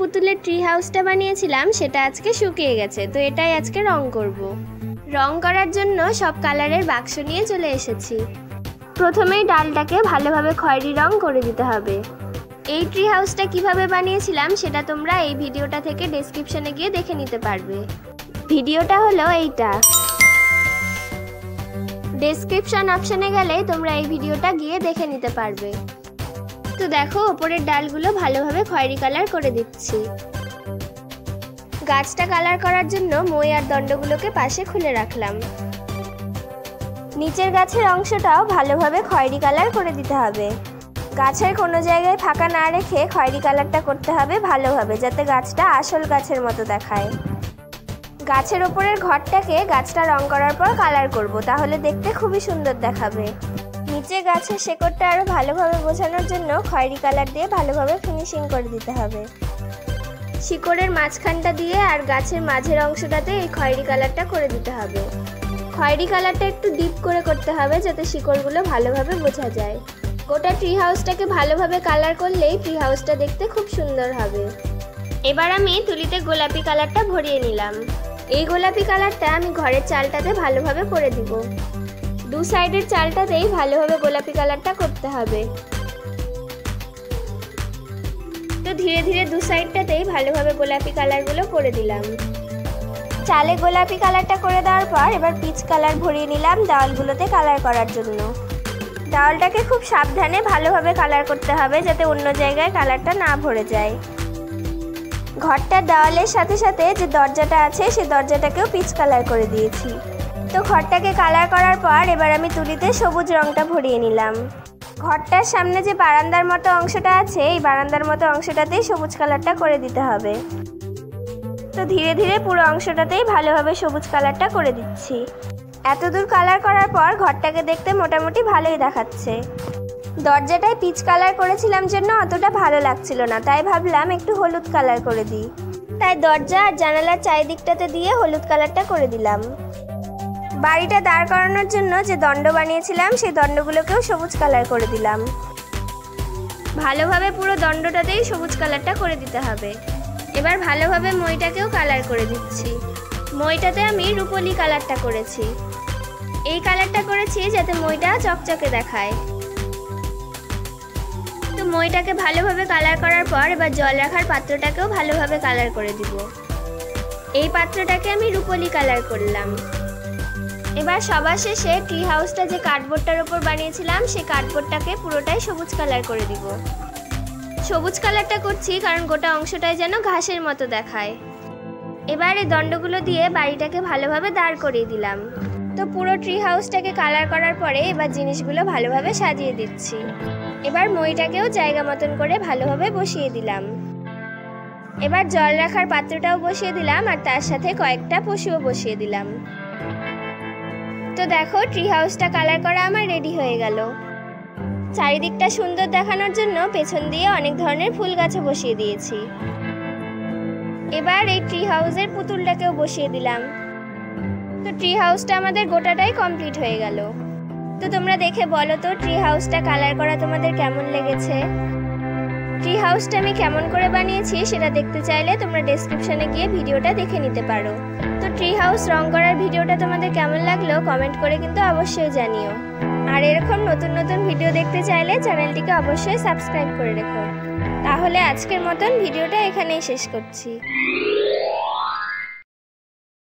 পুতুলের ট্রি হাউসটা বানিয়েছিলাম সেটা আজকে শুকিয়ে গেছে, তো এটাই আজকে রং করব। রং করার জন্য সব কালারের বাক্স নিয়ে চলে এসেছি। প্রথমেই ডালটাকে ভালোভাবে খয়েরি রং করে দিতে হবে। এই ট্রি হাউসটা কিভাবে বানিয়েছিলাম সেটা তোমরা এই ভিডিওটা থেকে ডেসক্রিপশনে গিয়ে দেখে নিতে পারবে। ভিডিওটা হলো এইটা। ডেসক্রিপশন অপশনে গেলে তোমরা এই ভিডিওটা গিয়ে দেখে নিতে পারবে। তো দেখো, ওপরের ডালগুলো ভালোভাবে খয়েরি কালার করে দিচ্ছি। গাছটা কালার করার জন্য মই আর দণ্ডগুলোকে পাশে খুলে রাখলাম। নিচের গাছের অংশটাও ভালোভাবে খয়েরি কালার করে দিতে হবে। গাছের কোনো জায়গায় ফাঁকা না রেখে খয়েরি কালারটা করতে হবে ভালোভাবে, যাতে গাছটা আসল গাছের মতো দেখায়। গাছের ওপরের ঘরটাকে গাছটা রং করার পর কালার করব, তাহলে দেখতে খুবই সুন্দর দেখাবে। নিচে গাছের শেকড়টা আরও ভালোভাবে বোঝানোর জন্য খয়েরি কালার দিয়ে ভালোভাবে ফিনিশিং করে দিতে হবে। শিকড়ের মাঝখানটা দিয়ে আর গাছের মাঝের অংশটাতে এই খয়েরি কালারটা করে দিতে হবে। খয়েরি কালারটা একটু ডিপ করে করতে হবে, যাতে শিকড়গুলো ভালোভাবে বোঝা যায়। গোটা ট্রি হাউসটাকে ভালোভাবে কালার করলেই ট্রি হাউসটা দেখতে খুব সুন্দর হবে। এবার আমি তুলিতে গোলাপি কালারটা ভরিয়ে নিলাম। এই গোলাপি কালারটা আমি ঘরের চালটাতে ভালোভাবে করে দিব। দু সাইডের চালটাতেই ভালোভাবে গোলাপি কালারটা করতে হবে। তো ধীরে ধীরে দু সাইডটাতেই ভালোভাবে গোলাপি কালারগুলো করে দিলাম। চালে গোলাপি কালারটা করে দেওয়ার পর এবার পিচ কালার ভরিয়ে নিলাম দেওয়ালগুলোতে কালার করার জন্য। দেওয়ালটাকে খুব সাবধানে ভালোভাবে কালার করতে হবে, যাতে অন্য জায়গায় কালারটা না ভরে যায়। ঘরটার দেওয়ালের সাথে সাথে যে দরজাটা আছে সেই দরজাটাকেও পিচ কালার করে দিয়েছি। তো ঘরটাকে কালার করার পর এবার আমি তুলিতে সবুজ রংটা ভরিয়ে নিলাম। ঘরটার সামনে যে বারান্দার মতো অংশটা আছে, এই বারান্দার মতো অংশটাতেই সবুজ কালারটা করে দিতে হবে। তো ধীরে ধীরে পুরো অংশটাতেই ভালোভাবে সবুজ কালারটা করে দিচ্ছি। এতদূর কালার করার পর ঘরটাকে দেখতে মোটামুটি ভালোই দেখাচ্ছে। দরজাটায় পিচ কালার করেছিলাম জন্য অতটা ভালো লাগছিল না, তাই ভাবলাম একটু হলুদ কালার করে দিই। তাই দরজা আর জানালার চারিদিকটাতে দিয়ে হলুদ কালারটা করে দিলাম। বাড়িটা দাঁড় করানোর জন্য যে দণ্ড বানিয়েছিলাম সেই দণ্ডগুলোকেও সবুজ কালার করে দিলাম। ভালোভাবে পুরো দণ্ডটাতেই সবুজ কালারটা করে দিতে হবে। এবার ভালোভাবে মইটাকেও কালার করে দিচ্ছি। মইটাতে আমি রুপোলি কালারটা করেছি। এই কালারটা করেছি যাতে মইটা চকচকে দেখায়। তো মইটাকে ভালোভাবে কালার করার পর এবার জল রাখার পাত্রটাকেও ভালোভাবে কালার করে দিব। এই পাত্রটাকে আমি রুপোলি কালার করলাম। এবার সবার শেষে ট্রি হাউসটা যে কার্ডবোর্ডটার উপর বানিয়েছিলাম সেই কার্ডবোর্ডটাকে পুরোটাই সবুজ কালার করে দিব। সবুজ কালারটা করছি কারণ গোটা অংশটাই যেন ঘাসের মতো দেখায়। এবার এই দণ্ডগুলো দিয়ে বাড়িটাকে ভালোভাবে দাঁড় করিয়ে দিলাম। তো পুরো ট্রি হাউসটাকে কালার করার পরে এবার জিনিসগুলো ভালোভাবে সাজিয়ে দিচ্ছি। এবার মইটাকেও জায়গা মতন করে ভালোভাবে বসিয়ে দিলাম। এবার জল রাখার পাত্রটাও বসিয়ে দিলাম আর তার সাথে কয়েকটা পশুও বসিয়ে দিলাম। তো দেখো, ট্রি হাউসটা কালার করা আমার রেডি হয়ে গেল। চারিদিকটা সুন্দর দেখানোর জন্য পেছন দিয়ে অনেক ধরনের ফুল গাছও বসিয়ে দিয়েছি। এবার এই ট্রি হাউসের পুতুলটাকেও বসিয়ে দিলাম। তো ট্রি হাউসটা আমাদের গোটাটাই কমপ্লিট হয়ে গেল। তো তোমরা দেখে বলো তো ট্রি হাউসটা কালার করা তোমাদের কেমন লেগেছে। ট্রি হাউসটা আমি কেমন করে বানিয়েছি সেটা দেখতে চাইলে তোমরা ডেসক্রিপশনে গিয়ে ভিডিওটা দেখে নিতে পারো। তো ট্রি হাউস রং করার ভিডিওটা তোমাদের কেমন লাগলো কমেন্ট করে কিন্তু অবশ্যই জানিও। আর এরকম নতুন নতুন ভিডিও দেখতে চাইলে চ্যানেলটিকে অবশ্যই সাবস্ক্রাইব করে রেখো। তাহলে আজকের মতন ভিডিওটা এখানেই শেষ করছি।